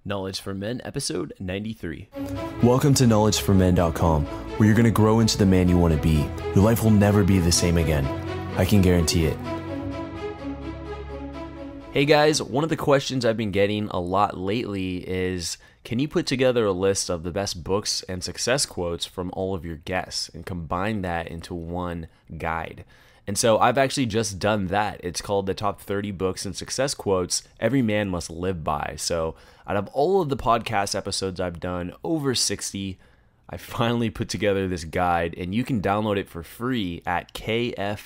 Knowledge for Men, episode 93. Welcome to knowledgeformen.com, where you're going to grow into the man you want to be. Your life will never be the same again. I can guarantee it. Hey guys, one of the questions I've been getting a lot lately is, can you put together a list of the best books and success quotes from all of your guests and combine that into one guide? And so I've actually just done that. It's called the top 30 books and success quotes every man must live by. So out of all of the podcast episodes I've done, over 60, I finally put together this guide, and you can download it for free at kfmfree.com.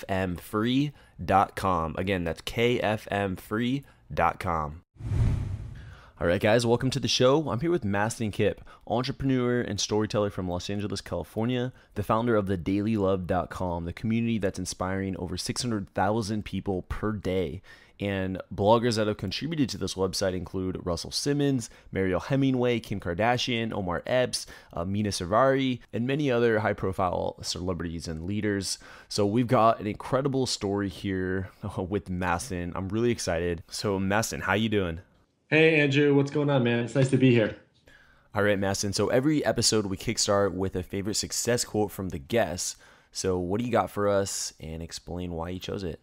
Again, that's kfmfree.com. All right, guys, welcome to the show. I'm here with Mastin Kipp, entrepreneur and storyteller from Los Angeles, California, the founder of thedailylove.com, the community that's inspiring over 600,000 people per day. And bloggers that have contributed to this website include Russell Simmons, Mariel Hemingway, Kim Kardashian, Omar Epps, Mina Savari, and many other high-profile celebrities and leaders. So we've got an incredible story here with Mastin. I'm really excited. So Mastin, how you doing? Hey, Andrew, what's going on, man? It's nice to be here. All right, Mastin. So every episode we kickstart with a favorite success quote from the guests. So what do you got for us, and explain why you chose it?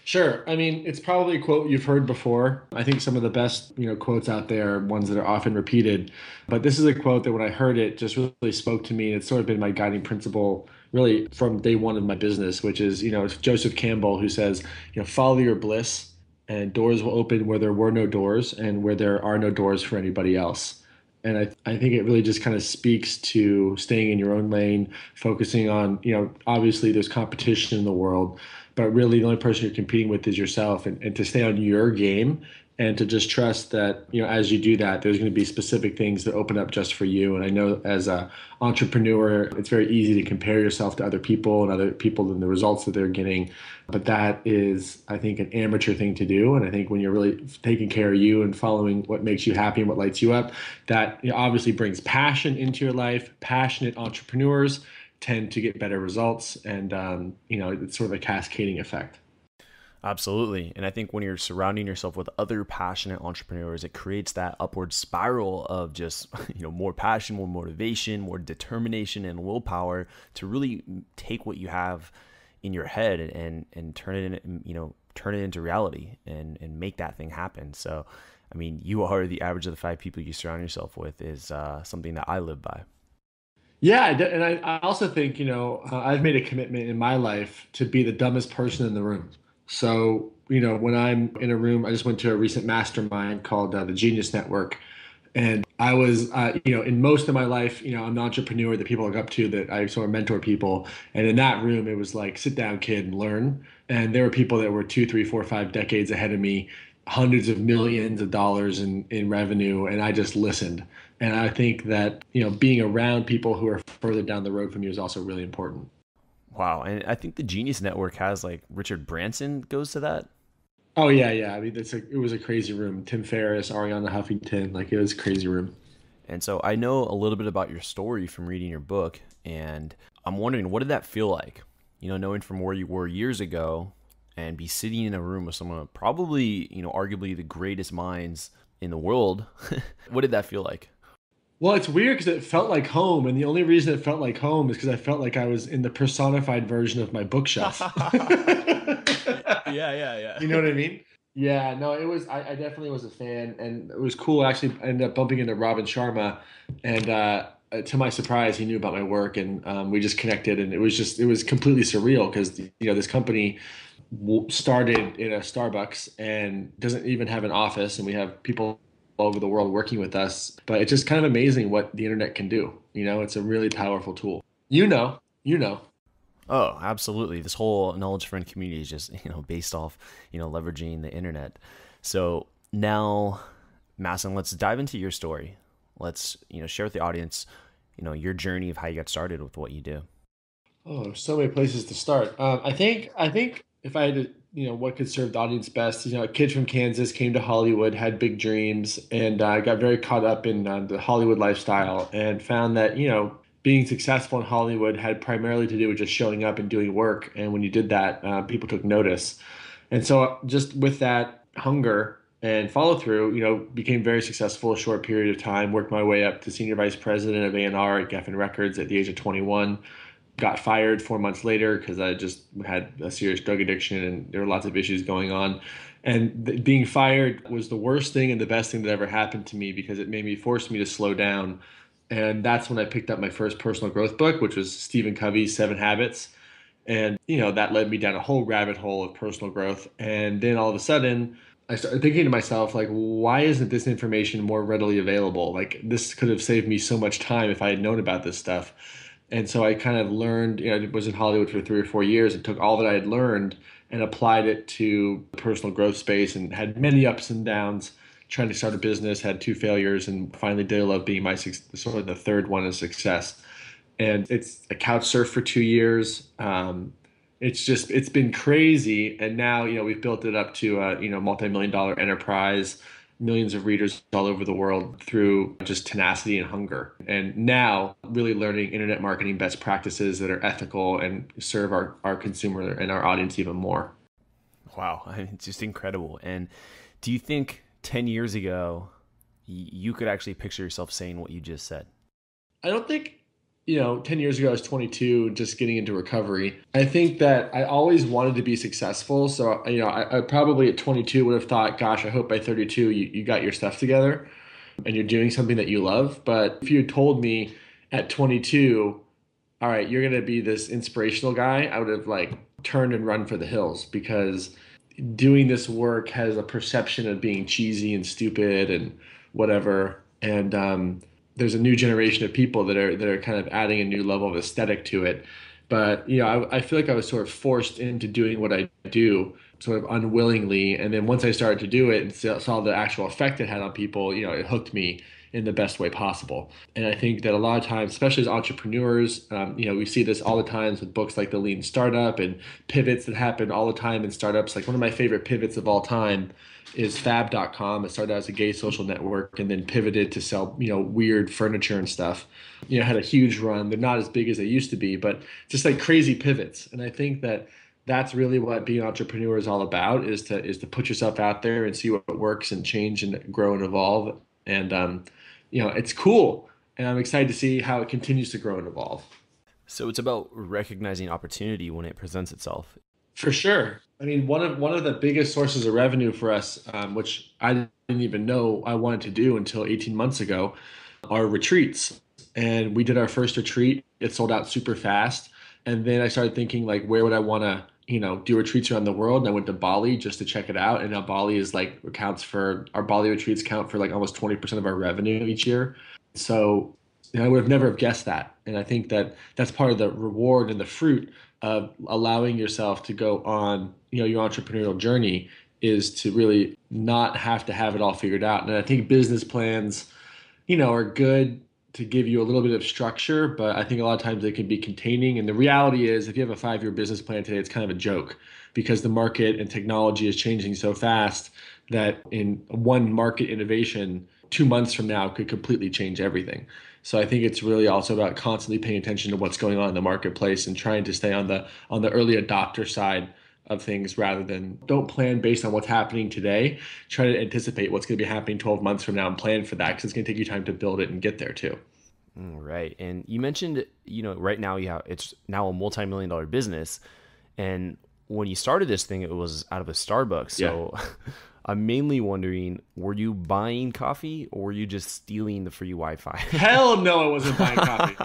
Sure. I mean, it's probably a quote you've heard before. I think some of the best, quotes out there are ones that are often repeated. But this is a quote that when I heard it just really spoke to me. And it's sort of been my guiding principle really from day one of my business, which is, it's Joseph Campbell who says, follow your bliss and doors will open where there were no doors and where there are no doors for anybody else. And I think it really just kind of speaks to staying in your own lane, focusing on, obviously there's competition in the world, but really the only person you're competing with is yourself, and to stay on your game and to just trust that, as you do that, there's going to be specific things that open up just for you. And I know as an entrepreneur, it's very easy to compare yourself to other people and the results that they're getting. But that is, I think, an amateur thing to do. And I think when you're really taking care of you and following what makes you happy and what lights you up, that obviously brings passion into your life. Passionate entrepreneurs tend to get better results. And, it's sort of a cascading effect. Absolutely. And I think when you're surrounding yourself with other passionate entrepreneurs, it creates that upward spiral of just, more passion, more motivation, more determination and willpower to really take what you have in your head and turn it in, turn it into reality and make that thing happen. So, I mean, you are the average of the 5 people you surround yourself with is something that I live by. Yeah. And I also think, I've made a commitment in my life to be the dumbest person in the room. So, when I'm in a room, I just went to a recent mastermind called the Genius Network. And I was, in most of my life, I'm an entrepreneur that people look up to, that I sort of mentor people. And in that room, it was like, sit down, kid, and learn. And there were people that were 2, 3, 4, 5 decades ahead of me, hundreds of millions of dollars in revenue. And I just listened. And I think that, being around people who are further down the road from you is also really important. Wow. And I think the Genius Network has Richard Branson goes to that. Oh yeah. I mean, it was a crazy room. Tim Ferriss, Ariana Huffington, it was a crazy room. And so I know a little bit about your story from reading your book, and I'm wondering, what did that feel like? Knowing from where you were years ago and be sitting in a room with someone probably, arguably the greatest minds in the world. What did that feel like? Well, it's weird because it felt like home. And the only reason it felt like home is because I felt like I was in the personified version of my bookshelf. Yeah. You know what I mean? Yeah, no, it was, I definitely was a fan, and it was cool. Actually, I ended up bumping into Robin Sharma, and to my surprise, he knew about my work, and we just connected, and it was completely surreal because, this company started in a Starbucks and doesn't even have an office, and we have people all over the world working with us. But it's just kind of amazing what the internet can do. It's a really powerful tool. You know. Oh, absolutely. This whole knowledge friend community is just, based off, leveraging the internet. So now, Mastin, let's dive into your story. Let's, share with the audience, your journey of how you got started with what you do. Oh, so many places to start. I think if I had to, what could serve the audience best, a kid from Kansas came to Hollywood, had big dreams, and got very caught up in the Hollywood lifestyle, and found that, being successful in Hollywood had primarily to do with just showing up and doing work. And when you did that, people took notice. And so just with that hunger and follow through, became very successful a short period of time, worked my way up to senior vice president of A&R at Geffen Records at the age of 21. Got fired 4 months later because I just had a serious drug addiction and there were lots of issues going on. And being fired was the worst thing and the best thing that ever happened to me because it made me forced me to slow down. And that's when I picked up my first personal growth book, which was Stephen Covey's Seven Habits. And, that led me down a whole rabbit hole of personal growth. And then all of a sudden, I started thinking to myself, like, why isn't this information more readily available? Like, this could have saved me so much time if I had known about this stuff. And so I kind of learned, I was in Hollywood for 3 or 4 years and took all that I had learned and applied it to the personal growth space and had many ups and downs trying to start a business, had two failures, and finally did love being my sort of the third one of success. And it's a couch surf for 2 years. It's been crazy. And now, we've built it up to a, multi-million dollar enterprise, millions of readers all over the world through just tenacity and hunger. And now really learning internet marketing best practices that are ethical and serve our consumer and our audience even more. Wow. I mean, it's just incredible. And do you think 10 years ago, you could actually picture yourself saying what you just said? I don't think 10 years ago, I was 22, just getting into recovery. I think that I always wanted to be successful. So, I probably at 22 would have thought, gosh, I hope by 32, you got your stuff together and you're doing something that you love. But if you had told me at 22, all right, you're going to be this inspirational guy, I would have like turned and run for the hills because doing this work has a perception of being cheesy and stupid and whatever. And, there's a new generation of people that are kind of adding a new level of aesthetic to it. But I feel like I was sort of forced into doing what I do, sort of unwillingly. And then once I started to do it and saw the actual effect it had on people, it hooked me in the best way possible. And I think that a lot of times, especially as entrepreneurs, we see this all the times with books like The Lean Startup and pivots that happen all the time in startups. Like one of my favorite pivots of all time is fab.com. It started as a gay social network and then pivoted to sell, weird furniture and stuff. Had a huge run. They're not as big as they used to be, but just like crazy pivots. And I think that that's really what being an entrepreneur is all about is to put yourself out there and see what works and change and grow and evolve. And, it's cool. And I'm excited to see how it continues to grow and evolve. So it's about recognizing opportunity when it presents itself. For sure. I mean, one of the biggest sources of revenue for us, which I didn't even know I wanted to do until 18 months ago, are retreats. And we did our first retreat. It sold out super fast. And then I started thinking, like, where would I want to, do retreats around the world? And I went to Bali just to check it out. And now Bali is like our Bali retreats count for like almost 20% of our revenue each year. So I would have never have guessed that. And I think that that's part of the reward and the fruit of allowing yourself to go on, your entrepreneurial journey is to really not have to have it all figured out. And I think business plans, are good to give you a little bit of structure, but I think a lot of times they can be containing. And the reality is if you have a 5-year business plan today, it's kind of a joke because the market and technology is changing so fast that in one market innovation, 2 months from now could completely change everything. So I think it's really also about constantly paying attention to what's going on in the marketplace and trying to stay on the early adopter side of things rather than don't plan based on what's happening today. Try to anticipate what's going to be happening 12 months from now and plan for that because it's going to take you time to build it and get there too. Right. And you mentioned, right now it's now a multi-million-dollar business. And when you started this thing, it was out of a Starbucks. So yeah. I'm mainly wondering, were you buying coffee or were you just stealing the free Wi-Fi? Hell no, I wasn't buying coffee.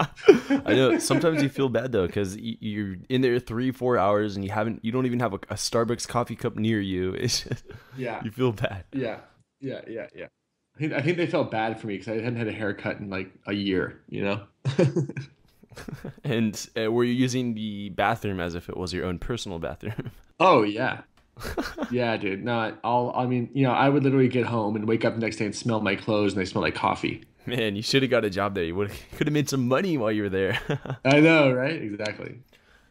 I know sometimes you feel bad though, because you're in there 3-4 hours and you don't even have a Starbucks coffee cup near you. It's just, yeah, you feel bad. Yeah. I think they felt bad for me because I hadn't had a haircut in like a year, And were you using the bathroom as if it was your own personal bathroom? Oh yeah. Yeah, dude. No, I would literally get home and wake up the next day and smell my clothes and they smell like coffee. Man, you should have got a job there. You could have made some money while you were there. I know, right? Exactly.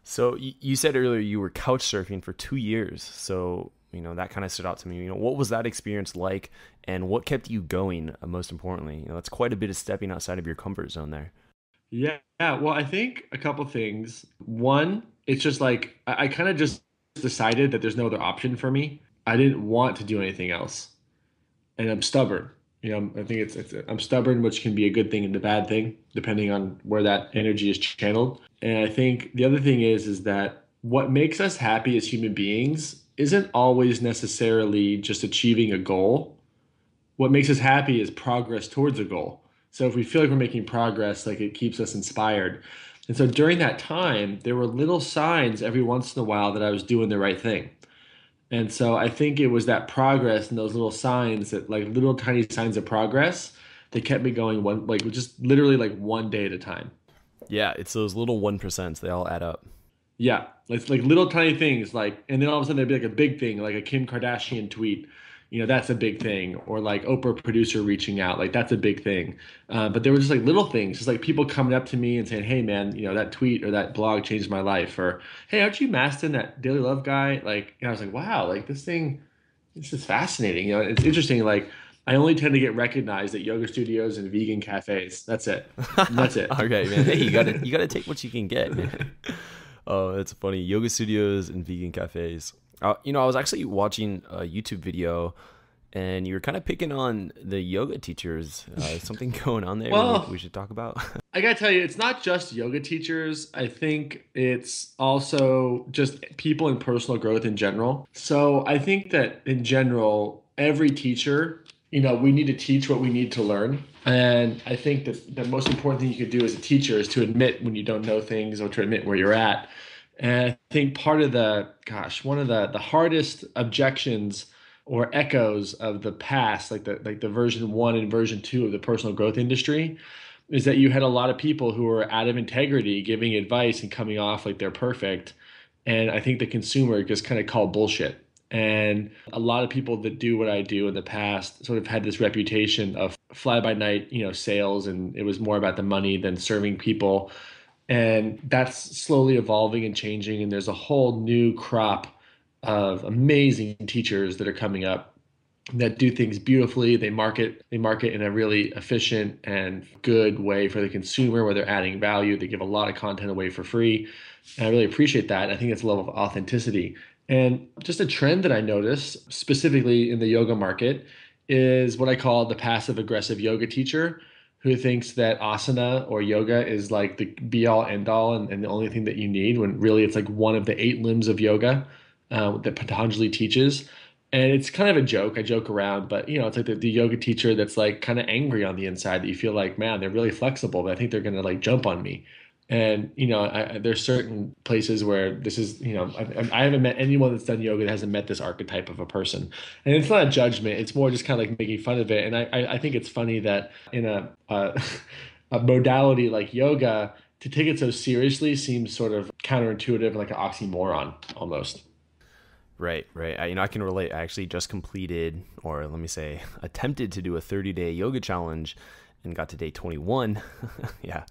So you said earlier you were couch surfing for 2 years. So, that kind of stood out to me. What was that experience like and what kept you going, most importantly? That's quite a bit of stepping outside of your comfort zone there. Yeah. Well, I think a couple things. One, it's just like I kind of just decided that there's no other option for me. I didn't want to do anything else. and I'm stubborn. I think I'm stubborn, which can be a good thing and a bad thing, depending on where that energy is channeled. And I think the other thing is that what makes us happy as human beings isn't always necessarily just achieving a goal. What makes us happy is progress towards a goal. So if we feel like we're making progress, like it keeps us inspired. And so during that time, there were little signs every once in a while that I was doing the right thing. And so I think it was that progress and those little signs that like little tiny signs of progress that kept me going one like just literally like one day at a time. Yeah, it's those little 1%. They all add up. Yeah, it's like little tiny things like, and then all of a sudden there'd be like a big thing, like a Kim Kardashian tweet. That's a big thing, or like Oprah producer reaching out, like that's a big thing. But there were just like little things, just like people coming up to me and saying, "Hey, man, that tweet or that blog changed my life," or "Hey, aren't you Mastin, that Daily Love guy?" Like, I was like, "Wow, like this is fascinating." It's interesting. Like, I only tend to get recognized at yoga studios and vegan cafes. That's it. That's it. Okay, man. Hey, you gotta take what you can get, man. Oh, that's funny. Yoga studios and vegan cafes. I was actually watching a YouTube video, and you were kind of picking on the yoga teachers. Something going on there Well, we should talk about? I gotta tell you, it's not just yoga teachers. I think it's also just people in personal growth in general. So I think that in general, every teacher, we need to teach what we need to learn. And I think that the most important thing you could do as a teacher is to admit when you don't know things or to admit where you're at. And I think part of one of the hardest objections or echoes of the past, like the version 1 and version 2 of the personal growth industry, is that you had a lot of people who were out of integrity giving advice and coming off like they're perfect. And I think the consumer just kind of called bullshit. And a lot of people that do what I do in the past sort of had this reputation of fly by night, sales, and it was more about the money than serving people. And that's slowly evolving and changing. And there's a whole new crop of amazing teachers that are coming up that do things beautifully. They market in a really efficient and good way for the consumer where they're adding value. They give a lot of content away for free. And I really appreciate that. I think it's a level of authenticity. And just a trend that I notice specifically in the yoga market is what I call the passive aggressive yoga teacher who thinks that asana or yoga is like the be all end all and the only thing that you need when really it's like one of the 8 limbs of yoga that Patanjali teaches. And it's kind of a joke. I joke around, but it's like the yoga teacher that's like kind of angry on the inside that you feel like, man, they're really flexible, but I think they're going to like jump on me. And there's certain places where this is, I haven't met anyone that's done yoga that hasn't met this archetype of a person. And it's not a judgment; it's more just kind of like making fun of it. And I think it's funny that in a modality like yoga, to take it so seriously seems sort of counterintuitive, like an oxymoron almost. Right, right. I can relate. I actually just completed, or let me say, attempted to do a 30-day yoga challenge and got to day 21. Yeah,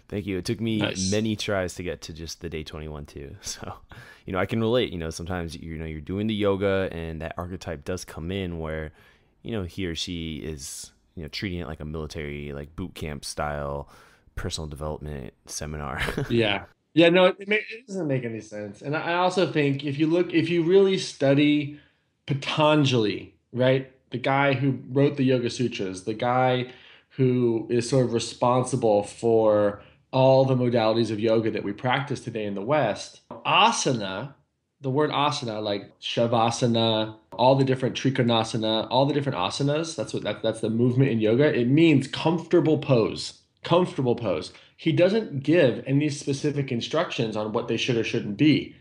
thank you. It took me Nice. many tries to get to just the day 21 too. So, I can relate. Sometimes you're doing the yoga and that archetype does come in where, he or she is, treating it like a military, like boot camp style personal development seminar. Yeah. Yeah, no, it doesn't make any sense. And I also think if you really study Patanjali, right? The guy who wrote the Yoga Sutras, the guy who is sort of responsible for all the modalities of yoga that we practice today in the West. Asana, the word asana, like shavasana, all the different trikonasana, all the different asanas, that's the movement in yoga. It means comfortable pose. Comfortable pose. He doesn't give any specific instructions on what they should or shouldn't be.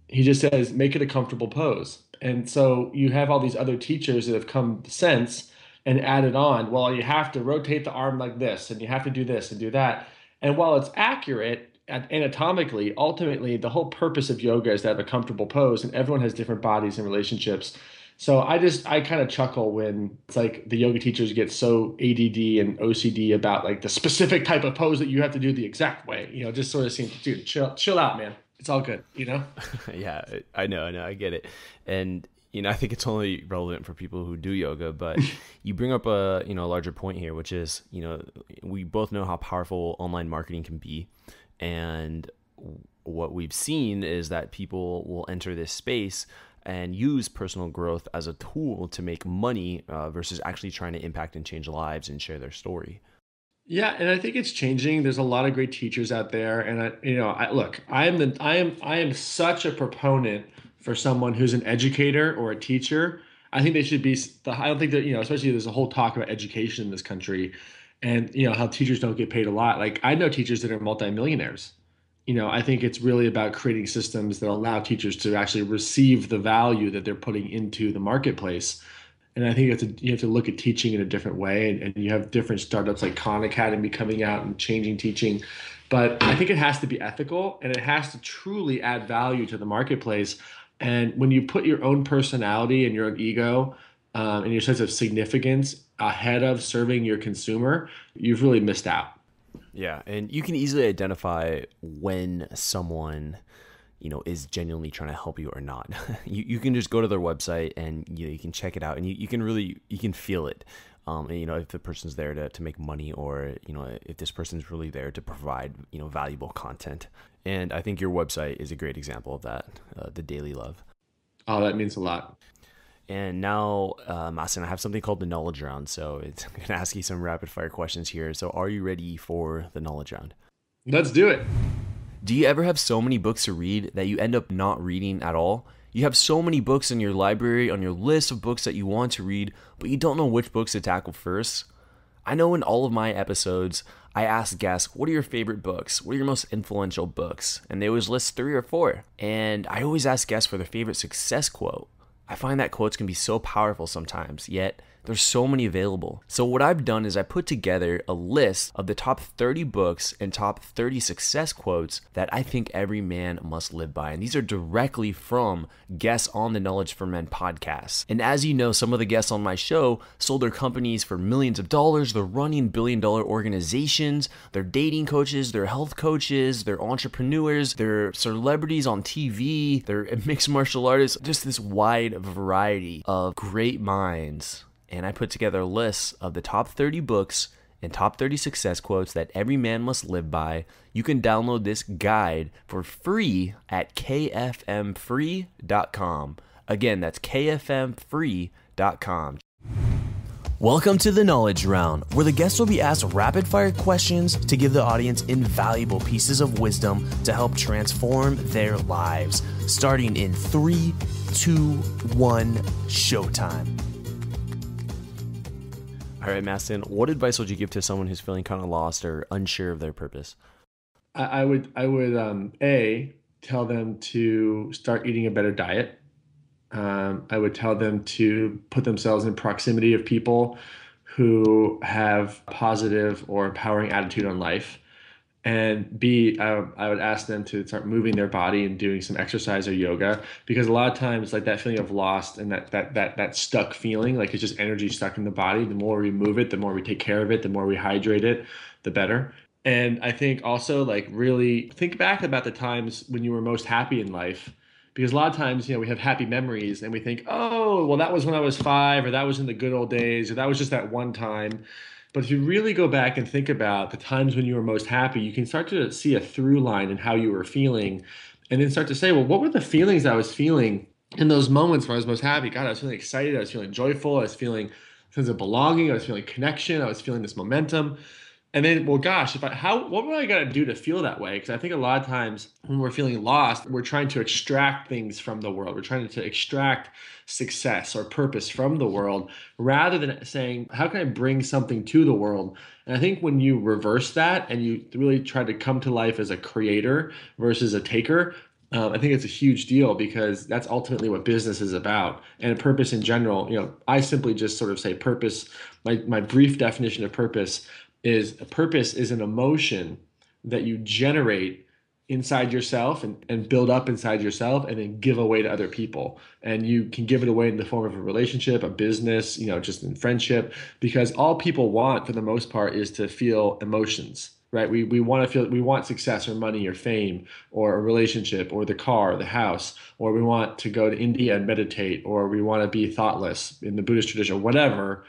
He just says, make it a comfortable pose. And so you have all these other teachers that have come since and added on, well, you have to rotate the arm like this, and you have to do this and do that. And while it's accurate anatomically, ultimately, the whole purpose of yoga is to have a comfortable pose, and everyone has different bodies and relationships. So I kind of chuckle when it's like the yoga teachers get so ADD and OCD about like the specific type of pose that you have to do the exact way. Just sort of seems, dude, chill out, man. It's all good. Yeah, I know, I get it. And, I think it's only relevant for people who do yoga, but you bring up a larger point here, which is, we both know how powerful online marketing can be. And what we've seen is that people will enter this space and use personal growth as a tool to make money versus actually trying to impact and change lives and share their story. Yeah, and I think it's changing. There's a lot of great teachers out there, and look, I am such a proponent for someone who's an educator or a teacher. I think they should be. I don't think that especially there's a whole talk about education in this country, and how teachers don't get paid a lot. Like I know teachers that are multimillionaires. I think it's really about creating systems that allow teachers to actually receive the value that they're putting into the marketplace. And I think you have to look at teaching in a different way. And you have different startups like Khan Academy coming out and changing teaching. But I think it has to be ethical and it has to truly add value to the marketplace. And when you put your own personality and your own ego and your sense of significance ahead of serving your consumer, you've really missed out. Yeah, and you can easily identify when someone, is genuinely trying to help you or not. You can just go to their website and you can check it out, and you can feel it. And, if the person's there to make money, or if this person's really there to provide valuable content. And I think your website is a great example of that. The Daily Love. Oh, that means a lot. And now, Mastin, I have something called the knowledge round. So I'm going to ask you some rapid fire questions here. So are you ready for the knowledge round? Let's do it. Do you ever have so many books to read that you end up not reading at all? You have so many books in your library, on your list of books that you want to read, but you don't know which books to tackle first? I know in all of my episodes, I ask guests, what are your favorite books? What are your most influential books? And they always list 3 or 4. And I always ask guests for their favorite success quote. I find that quotes can be so powerful sometimes, yet there's so many available. So what I've done is I put together a list of the top 30 books and top 30 success quotes that I think every man must live by. And these are directly from guests on the Knowledge for Men podcast. And as you know, some of the guests on my show sold their companies for millions of dollars. They're running billion-dollar organizations. They're dating coaches. They're health coaches. They're entrepreneurs. They're celebrities on TV. They're mixed martial artists. Just this wide variety of great minds. And I put together a list of the top 30 books and top 30 success quotes that every man must live by. You can download this guide for free at kfmfree.com. Again, that's kfmfree.com. Welcome to the Knowledge Round, where the guests will be asked rapid-fire questions to give the audience invaluable pieces of wisdom to help transform their lives. Starting in 3, 2, 1, showtime. All right, Mastin, what advice would you give to someone who's feeling kind of lost or unsure of their purpose? I would tell them to start eating a better diet. I would tell them to put themselves in proximity of people who have positive or empowering attitude on life. And B, I would ask them to start moving their body and doing some exercise or yoga, because a lot of times like that feeling of lost and that stuck feeling, like it's just energy stuck in the body. The more we move it, the more we take care of it, the more we hydrate it, the better. And I think also like really think back about the times when you were most happy in life, because a lot of times, we have happy memories and we think, oh, well, that was when I was 5, or that was in the good old days, or that was just that one time. But if you really go back and think about the times when you were most happy, you can start to see a through line in how you were feeling, and then start to say, well, what were the feelings I was feeling in those moments where I was most happy? God, I was feeling excited. I was feeling joyful. I was feeling a sense of belonging. I was feeling connection. I was feeling this momentum. And then, well, gosh, what would I got to do to feel that way? Because I think a lot of times when we're feeling lost, we're trying to extract things from the world. We're trying to extract success or purpose from the world, rather than saying, how can I bring something to the world? And I think when you reverse that and you really try to come to life as a creator versus a taker, I think it's a huge deal, because that's ultimately what business is about. And purpose in general, I simply just sort of say purpose. My brief definition of purpose is an emotion that you generate inside yourself and build up inside yourself and then give away to other people. And you can give it away in the form of a relationship, a business, just in friendship, because all people want for the most part is to feel emotions, right? We want success or money or fame or a relationship or the car or the house, or we want to go to India and meditate, or we want to be thoughtless in the Buddhist tradition or whatever.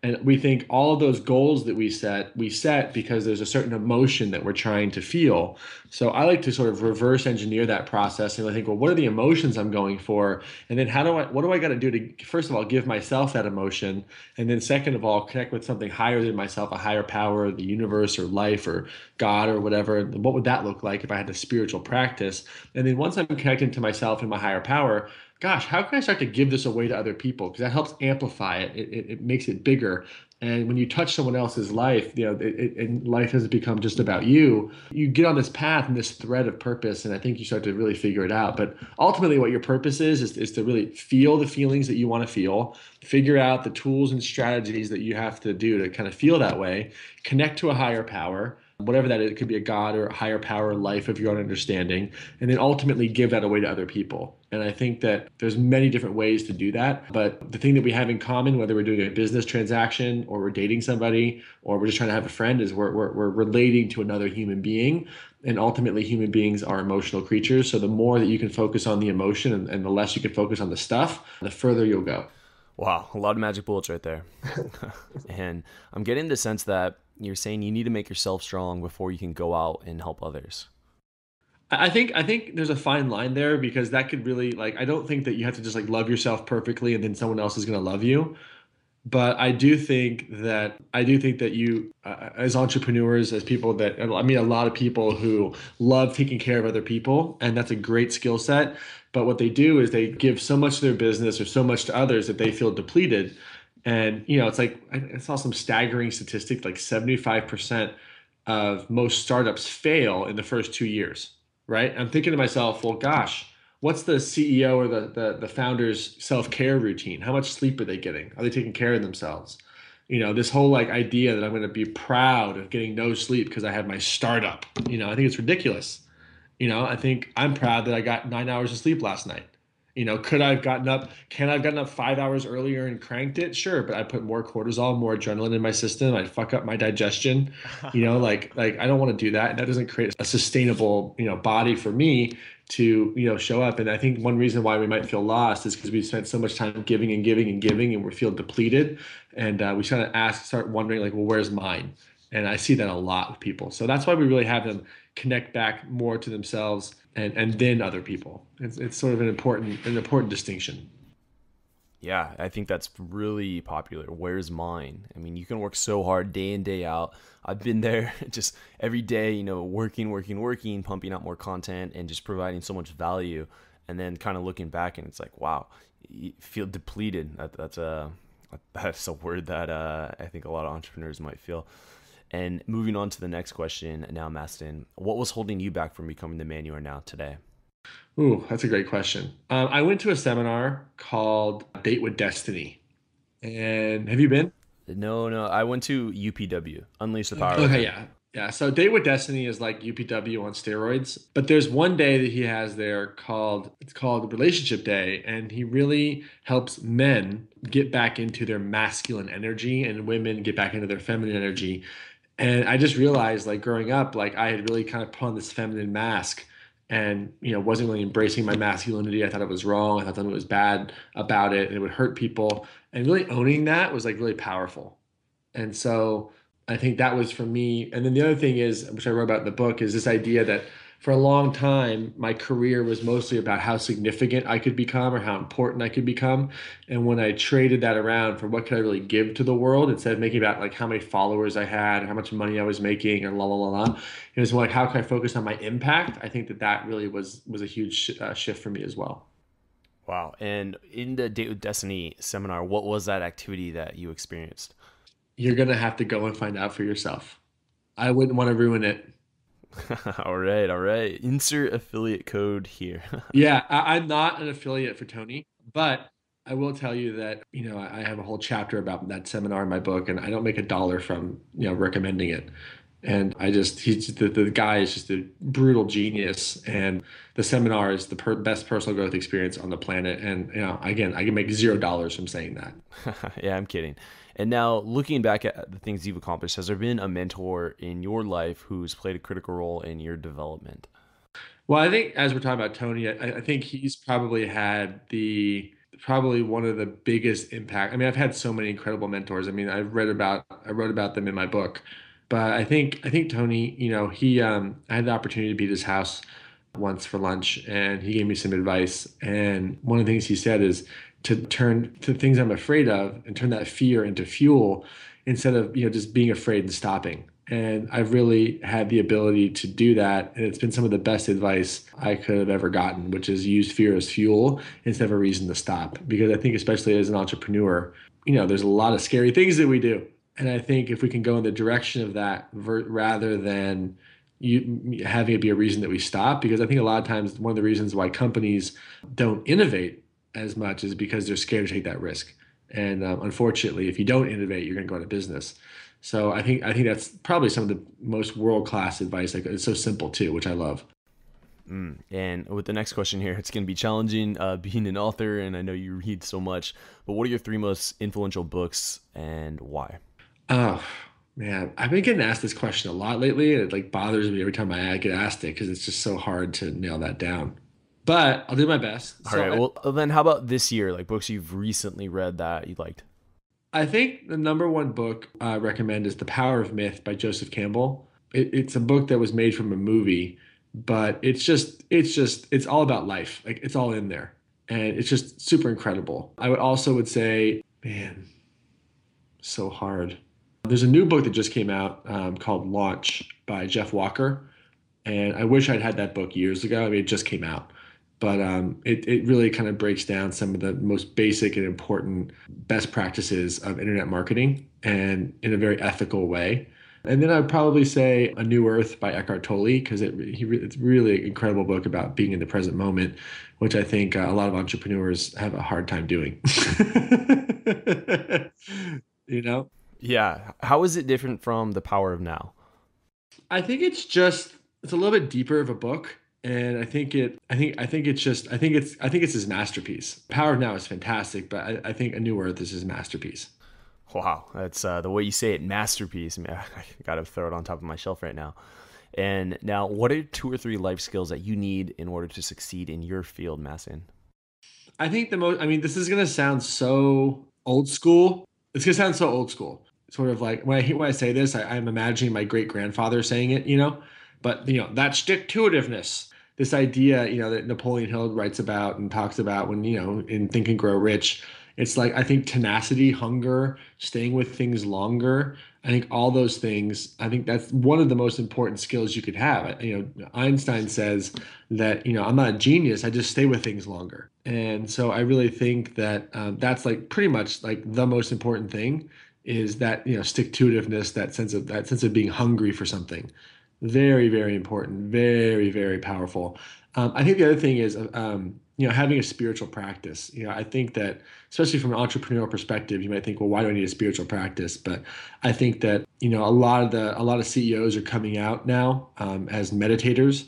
And we think all of those goals that we set because there's a certain emotion that we're trying to feel. So I like to sort of reverse engineer that process and I think, well, what are the emotions I'm going for? And then what do I got to do to, first of all, give myself that emotion? And then second of all, connect with something higher than myself, a higher power, the universe or life or God or whatever. What would that look like if I had a spiritual practice? And then once I'm connected to myself and my higher power, gosh, how can I start to give this away to other people? Because that helps amplify it. It makes it bigger. And when you touch someone else's life, and life has become just about you, you get on this path and this thread of purpose. And I think you start to really figure it out. But ultimately, what your purpose is to really feel the feelings that you want to feel, figure out the tools and strategies that you have to do to kind of feel that way, connect to a higher power, whatever that is. It could be a God or a higher power, life of your own understanding, and then ultimately give that away to other people. And I think that there's many different ways to do that. But the thing that we have in common, whether we're doing a business transaction or we're dating somebody or we're just trying to have a friend, is we're relating to another human being. And ultimately, human beings are emotional creatures. So the more that you can focus on the emotion and the less you can focus on the stuff, the further you'll go. Wow, a lot of magic bullets right there. And I'm getting the sense that you're saying you need to make yourself strong before you can go out and help others. I think there's a fine line there because that could really like I don't think that you have to just like love yourself perfectly and then someone else is going to love you. But I do think that you, as entrepreneurs, as people that I mean, a lot of people who love taking care of other people, and that's a great skill set. But what they do is they give so much to their business or so much to others that they feel depleted. And it's like I saw some staggering statistics, like 75% of most startups fail in the first 2 years, right? I'm thinking to myself, well, gosh, what's the CEO or the founder's self-care routine? How much sleep are they getting? Are they taking care of themselves? This whole like idea that I'm going to be proud of getting no sleep because I have my startup. I think it's ridiculous. I think I'm proud that I got 9 hours of sleep last night. Could I have gotten up? Can I have gotten up 5 hours earlier and cranked it? Sure, but I put more cortisol, more adrenaline in my system. I'd fuck up my digestion. Like I don't want to do that. That doesn't create a sustainable, body for me to, show up. And I think one reason why we might feel lost is because we spent so much time giving and giving and giving, and we feel depleted. And we start wondering, like, well, where's mine? And I see that a lot with people. So that's why we really have them connect back more to themselves and then other people. It's sort of an important distinction. Yeah, I think that's really popular. Where's mine? I mean, you can work so hard day in, day out. I've been there just every day, working, working, working, pumping out more content and just providing so much value. And then kind of looking back and it's like, wow, you feel depleted. That's a word that I think a lot of entrepreneurs might feel. And moving on to the next question now, Mastin, what was holding you back from becoming the man you are now today? Ooh, that's a great question. I went to a seminar called Date with Destiny. And have you been? No, no, I went to UPW, Unleash the Power Okay, Within. yeah. Yeah. So Date with Destiny is like UPW on steroids. But there's one day that he has there called Relationship Day, and he really helps men get back into their masculine energy and women get back into their feminine energy. And I just realized like growing up, like I had really kind of put on this feminine mask and wasn't really embracing my masculinity. I thought it was wrong. I thought something was bad about it and it would hurt people. And really owning that was like really powerful. And so I think that was for me. And then the other thing is, which I wrote about in the book, is this idea that for a long time, my career was mostly about how significant I could become or how important I could become. And when I traded that around for what could I really give to the world, instead of making about like how many followers I had, or how much money I was making, or la la la la, it was more like how can I focus on my impact? I think that that really was a huge shift for me as well. Wow. And in the Date with Destiny seminar, what was that activity that you experienced? You're gonna have to go and find out for yourself. I wouldn't want to ruin it. All right, all right. Insert affiliate code here. Yeah, I'm not an affiliate for Tony, but I will tell you that, I have a whole chapter about that seminar in my book, and I don't make a dollar from, recommending it. And the guy is just a brutal genius, and the seminar is the best personal growth experience on the planet. And, again, I can make $0 from saying that. Yeah, I'm kidding. And now, looking back at the things you've accomplished, has there been a mentor in your life who's played a critical role in your development? Well, I think as we're talking about Tony, I think he's probably had probably one of the biggest impact. I mean, I've had so many incredible mentors. I mean, I wrote about them in my book, but I think Tony, I had the opportunity to be at his house once for lunch, and he gave me some advice. And one of the things he said is to turn to things I'm afraid of and turn that fear into fuel instead of, just being afraid and stopping. And I've really had the ability to do that. And it's been some of the best advice I could have ever gotten, which is use fear as fuel instead of a reason to stop. Because I think, especially as an entrepreneur, there's a lot of scary things that we do. And I think if we can go in the direction of that rather than having it be a reason that we stop, because I think a lot of times one of the reasons why companies don't innovate as much is because they're scared to take that risk. And unfortunately, if you don't innovate, you're going to go out of business. So I think that's probably some of the most world-class advice. Like, it's so simple too, which I love. And with the next question here, it's going to be challenging being an author, and I know you read so much, but what are your three most influential books and why? Oh man, I've been getting asked this question a lot lately, and it like bothers me every time I get asked it because it's just so hard to nail that down. But I'll do my best. All right. Well, then how about this year, like books you've recently read that you liked? I think the number one book I recommend is The Power of Myth by Joseph Campbell. It's a book that was made from a movie, but it's all about life. Like, it's all in there, and it's just super incredible. I would say, man, so hard. There's a new book that just came out called Launch by Jeff Walker, and I wish I'd had that book years ago. I mean, it just came out, but it really kind of breaks down some of the most basic and important best practices of internet marketing, and in a very ethical way. And then I'd probably say A New Earth by Eckhart Tolle, because it's really an incredible book about being in the present moment, which I think a lot of entrepreneurs have a hard time doing. You know? Yeah. How is it different from The Power of Now? I think it's a little bit deeper of a book. And I think it's his masterpiece. Power of Now is fantastic, but I think A New Earth is his masterpiece. Wow, that's the way you say it, masterpiece. I mean, I gotta throw it on top of my shelf right now. And now, what are two or three life skills that you need in order to succeed in your field, Massin? I think I mean, this is gonna sound so old school. It's gonna sound so old school. Sort of like when I say this, I'm imagining my great grandfather saying it, But that stick to itiveness, this idea, that Napoleon Hill writes about and talks about when, in Think and Grow Rich. It's like, I think tenacity, hunger, staying with things longer. I think all those things, I think that's one of the most important skills you could have. Einstein says that, I'm not a genius, I just stay with things longer. And so I really think that that's like pretty much like the most important thing is that, stick to itiveness, that sense of being hungry for something. Very, very important. Very, very powerful. I think the other thing is, having a spiritual practice. I think that, especially from an entrepreneurial perspective, you might think, well, why do I need a spiritual practice? But I think that, a lot of CEOs are coming out now as meditators.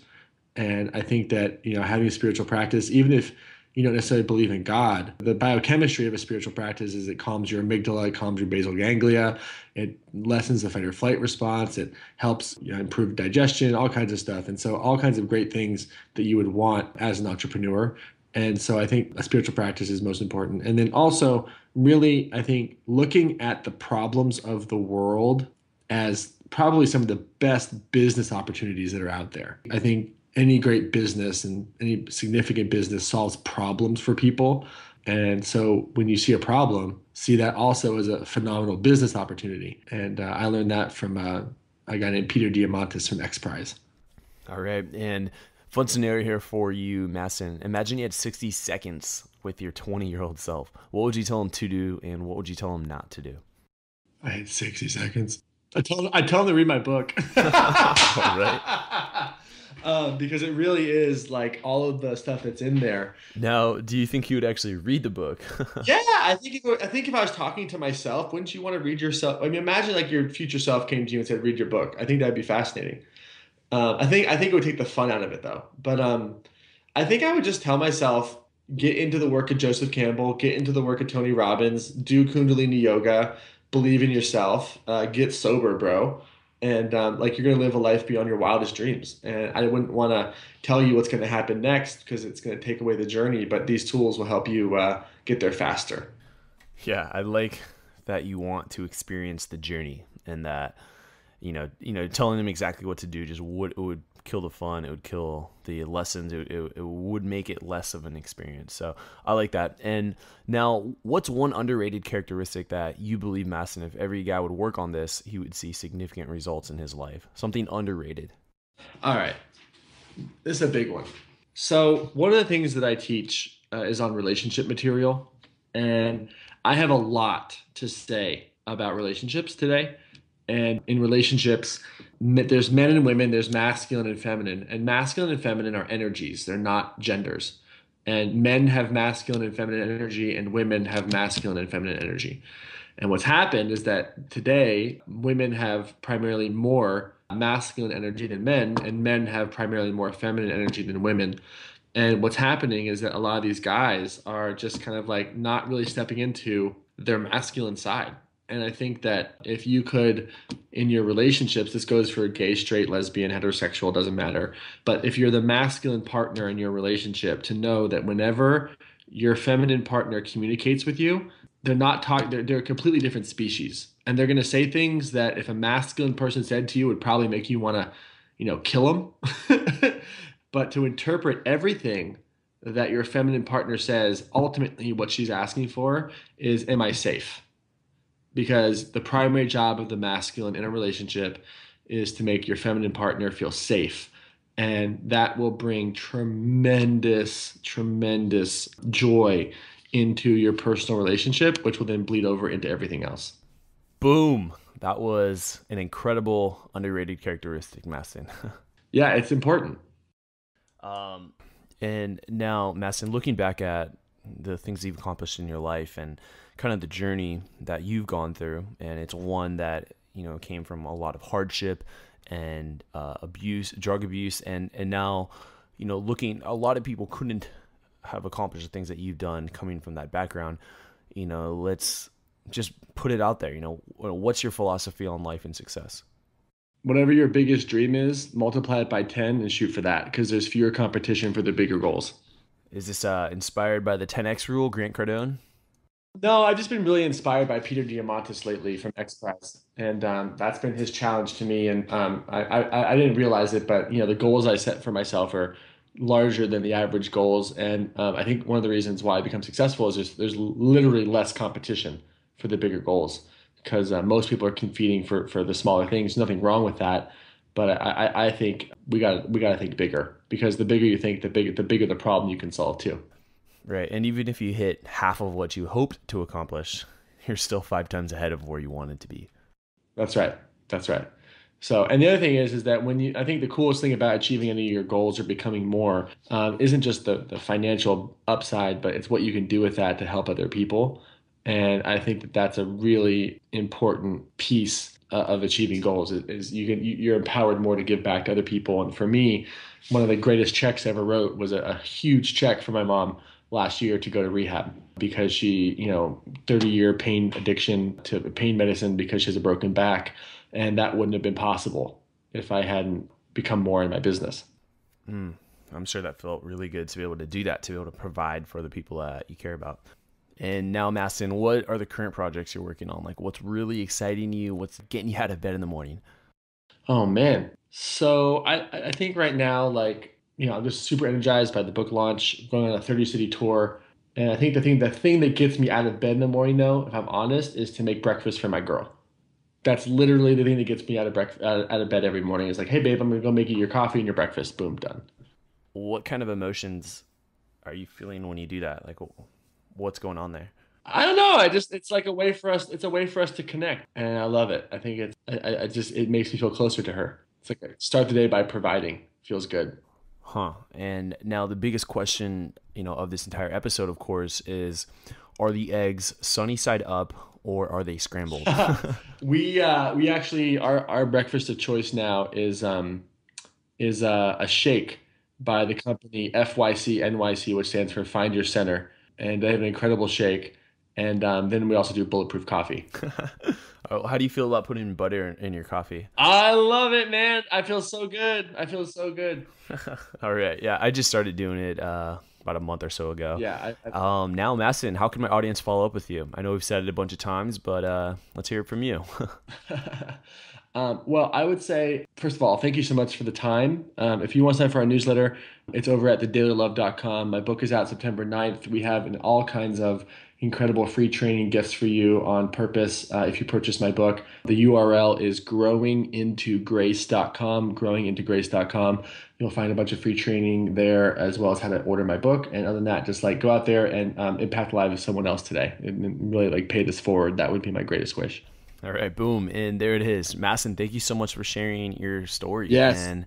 And I think that, having a spiritual practice, even if you don't necessarily believe in God, the biochemistry of a spiritual practice is it calms your amygdala, it calms your basal ganglia, it lessens the fight or flight response, it helps improve digestion, all kinds of stuff. And so all kinds of great things that you would want as an entrepreneur. And so I think a spiritual practice is most important. And then also, really, I think looking at the problems of the world as probably some of the best business opportunities that are out there. I think any great business and any significant business solves problems for people. And so when you see a problem, see that also as a phenomenal business opportunity. And I learned that from a guy named Peter Diamandis from X Prize. All right. And fun scenario here for you, Massin. Imagine you had 60 seconds with your 20-year-old self. What would you tell him to do, and what would you tell him not to do? I had 60 seconds. I tell him to read my book. All right. Because it really is like all of the stuff that's in there. Now, do you think he would actually read the book? Yeah, I think if I was talking to myself, wouldn't you want to read yourself? I mean, imagine like your future self came to you and said, "Read your book." I think that'd be fascinating. I think it would take the fun out of it though. But I think I would just tell myself, get into the work of Joseph Campbell, get into the work of Tony Robbins, do Kundalini yoga, believe in yourself, get sober, bro. And like you're going to live a life beyond your wildest dreams. And I wouldn't want to tell you what's going to happen next because it's going to take away the journey. But these tools will help you get there faster. Yeah, I like that you want to experience the journey and that telling them exactly what to do just would kill the fun. It would kill the lessons. It would make it less of an experience. So I like that. And now, what's one underrated characteristic that you believe, Mastin, if every guy would work on this, he would see significant results in his life? Something underrated. All right. This is a big one. So, one of the things that I teach is on relationship material. And I have a lot to say about relationships today. And in relationships, there's men and women, there's masculine and feminine. And masculine and feminine are energies, they're not genders. And men have masculine and feminine energy, and women have masculine and feminine energy. And what's happened is that today, women have primarily more masculine energy than men, and men have primarily more feminine energy than women. And what's happening is that a lot of these guys are just kind of like not really stepping into their masculine side. And I think that if you could, in your relationships, this goes for gay, straight, lesbian, heterosexual, doesn't matter. But if you're the masculine partner in your relationship, to know that whenever your feminine partner communicates with you, they're not talking, they're a completely different species. And they're going to say things that if a masculine person said to you would probably make you want to, kill them. But to interpret everything that your feminine partner says, ultimately what she's asking for is, am I safe? Because the primary job of the masculine in a relationship is to make your feminine partner feel safe. And that will bring tremendous, tremendous joy into your personal relationship, which will then bleed over into everything else. Boom. That was an incredible underrated characteristic, Mastin. Yeah, it's important. And now, Mastin, looking back at the things you've accomplished in your life and kind of the journey that you've gone through, and it's one that came from a lot of hardship and abuse, drug abuse, and now looking, a lot of people couldn't have accomplished the things that you've done coming from that background. Let's just put it out there. What's your philosophy on life and success? Whatever your biggest dream is, multiply it by 10 and shoot for that because there's fewer competition for the bigger goals. Is this inspired by the 10X rule, Grant Cardone? No, I've just been really inspired by Peter Diamandis lately from X Prize, and that's been his challenge to me. And I didn't realize it, but the goals I set for myself are larger than the average goals. And I think one of the reasons why I become successful is there's literally less competition for the bigger goals because most people are competing for the smaller things. Nothing wrong with that, but I think we got to think bigger because the bigger you think, the bigger the problem you can solve too. Right. And even if you hit half of what you hoped to accomplish, you're still 5 times ahead of where you wanted to be. That's right. That's right. So, and the other thing is that I think the coolest thing about achieving any of your goals or becoming more isn't just the financial upside, but it's what you can do with that to help other people. And I think that that's a really important piece of achieving goals is you're empowered more to give back to other people. And for me, one of the greatest checks I ever wrote was a huge check for my mom last year to go to rehab because she, 30-year pain addiction to pain medicine because she has a broken back. And that wouldn't have been possible if I hadn't become more in my business. I'm sure that felt really good to be able to do that, to be able to provide for the people that you care about. And now, Mastin, what are the current projects you're working on? Like, what's really exciting you? What's getting you out of bed in the morning? Oh, man. So I think right now, I'm just super energized by the book launch, going on a 30-city tour. And I think the thing that gets me out of bed in the morning, though, if I'm honest, is to make breakfast for my girl. That's literally the thing that gets me out of bed every morning. Is like, hey, babe, I'm going to go make you your coffee and your breakfast. Boom, done. What kind of emotions are you feeling when you do that? Like, what's going on there? I don't know. It's like a way for us. It's a way for us to connect, and I love it. I think it makes me feel closer to her. It's like start the day by providing. Feels good. Huh. And now the biggest question, of this entire episode, of course, is: are the eggs sunny side up or are they scrambled? We actually our breakfast of choice now is a shake by the company FYC NYC, which stands for Find Your Center, and they have an incredible shake. And then we also do bulletproof coffee. Oh, how do you feel about putting butter in your coffee? I love it, man. I feel so good. I feel so good. All right. Yeah, I just started doing it about a month or so ago. Yeah. Now, Mastin, how can my audience follow up with you? I know we've said it a bunch of times, but let's hear it from you. Well, I would say, first of all, thank you so much for the time. If you want to sign up for our newsletter, it's over at thedailylove.com. My book is out September 9th. We have all kinds of incredible free training gifts for you on purpose if you purchase my book. The URL is growingintograce.com, growingintograce.com. You'll find a bunch of free training there, as well as how to order my book. And other than that, just like go out there and impact the life of someone else today and really like pay this forward. That would be my greatest wish. All right, boom. And there it is. Mastin, thank you so much for sharing your story. Yes. And,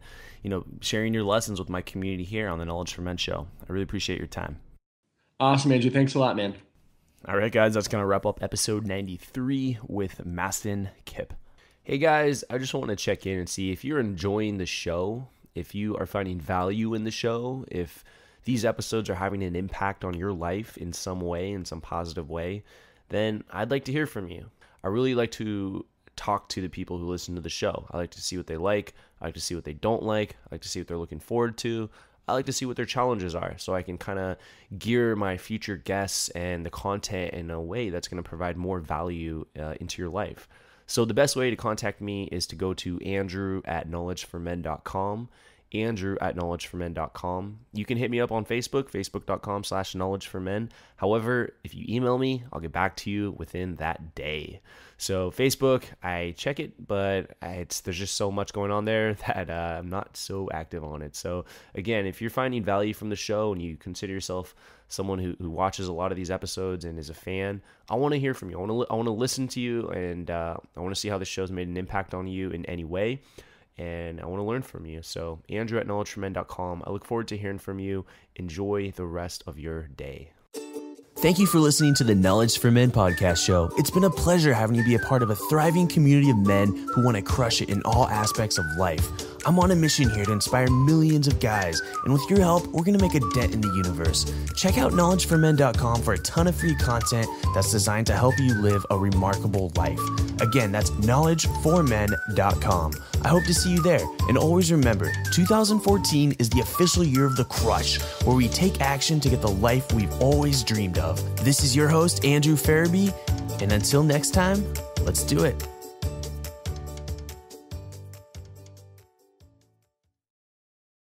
sharing your lessons with my community here on the Knowledge for Men show. I really appreciate your time. Awesome, Andrew. Thanks a lot, man. All right, guys, that's going to wrap up episode 93 with Mastin Kipp. Hey, guys, I just want to check in and see if you're enjoying the show, if you are finding value in the show, if these episodes are having an impact on your life in some way, in some positive way, then I'd like to hear from you. I really like to talk to the people who listen to the show. I like to see what they like. I like to see what they don't like. I like to see what they're looking forward to. I like to see what their challenges are so I can kind of gear my future guests and the content in a way that's going to provide more value into your life. So the best way to contact me is to go to andrew@knowledgeformen.com. andrew@knowledgeformen.com. You can hit me up on Facebook, facebook.com/knowledgeformen. However, if you email me, I'll get back to you within that day. So Facebook, I check it, but there's just so much going on there that I'm not so active on it. So again, if you're finding value from the show and you consider yourself someone who watches a lot of these episodes and is a fan, I want to hear from you. I want to listen to you, and I want to see how the show's made an impact on you in any way. And I want to learn from you. So andrew@knowledgeformen.com. I look forward to hearing from you. Enjoy the rest of your day. Thank you for listening to the Knowledge for Men podcast show. It's been a pleasure having you be a part of a thriving community of men who want to crush it in all aspects of life. I'm on a mission here to inspire millions of guys, and with your help, we're going to make a dent in the universe. Check out knowledgeformen.com for a ton of free content that's designed to help you live a remarkable life. Again, that's knowledgeformen.com. I hope to see you there. And always remember, 2014 is the official year of the crush, where we take action to get the life we've always dreamed of. This is your host, Andrew Farabee, and until next time, let's do it.